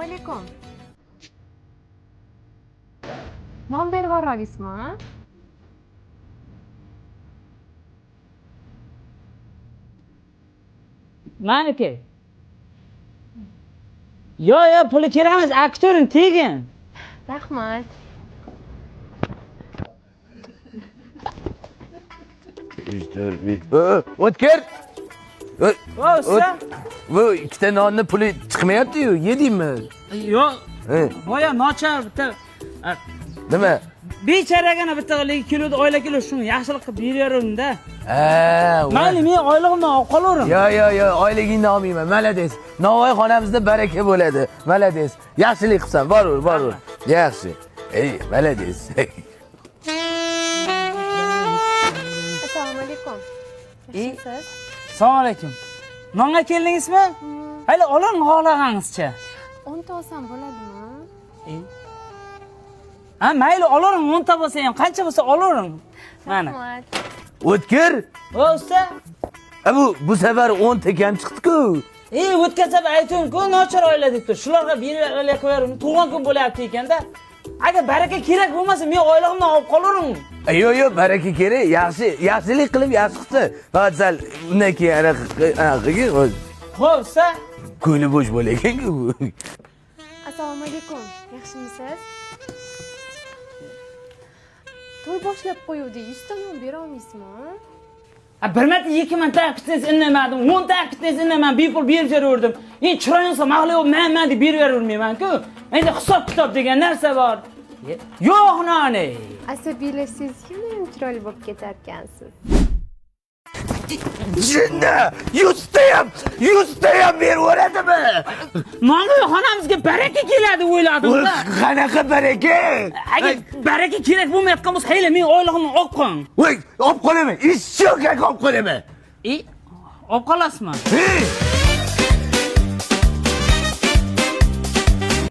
alaykum. Non berib yuboraysizmi? Maniki. Yo, puli kerak emas, aktyoring tegin. Rahmat. O'tkir. Usta. Bu ikkita nonni puli chiqmayapti-yu, yedingmi? Yo, He, boya nochar bitta nima? bechoragina bitta kiloda oyla kilo shuni yaxshilik qilib beraveringda. Mayli, men oylig'imdan olib qolaverim. Yo, oyligingni olmayman. Malades. Navoiy xonamizda baraka bo'ladi. Malades. Yaxshilik qilsan, borur. Yaxshi. Ey, malades. Assalomu alaykum. Yaxshimisiz? Assalomu alaykum. Nonga keldingizmi? Hayli oling xohlaganingizcha. 10 ta olsam bo'ladimi? Ha, mayli olavering, 10 ta bo'lsa ham, qancha bo'lsa olavering. Mana. Rahmat. O'tkir. Usta. Bu safar 10 ta kam chiqdi-ku. O'tkazib ayting-ku, nochar oila debdi. Shularga berib qo'yarim. Tug'ilgan kun bo'lyapti ekanda. Agar baraka kerak bo'lmasa, men oilamdan olib qolaverim. Yo, baraka kerak. Yaxshilik qilib yaxshi qilsa. Faqat sal undan keyin anaqaga Xo'p, usta. ko'ngli bo'sh bo'lagan-ku. Assalomu alaykum. Yaxshimisiz? To'y boshlab qo'yuvdik. 100 ta non bera olmaysizmi? Bir marta 2 marta akitnes indamadim, 10 ta akitnes indaman, bepul berib beraverdim. Chiroyingizga mag'lub men deb beravermayman-ku. Endi hisob-kitob degan narsa bor. Yo'q, noni. Asabiylashsangiz ham chiroyli bo'lib ketarkansiz. Jinni, 100 ta ham beraveradimi? Mana xonamizga baraka keladi o'yladim-da. Qanaqa baraka? Agar baraka kerak bo'lmayotgan bo'lsa, hayli men oylig'imni olib qo'ying. Voy, olib qolaman. Ishyoq olib qolaman. Olib qolasizmi? Hey!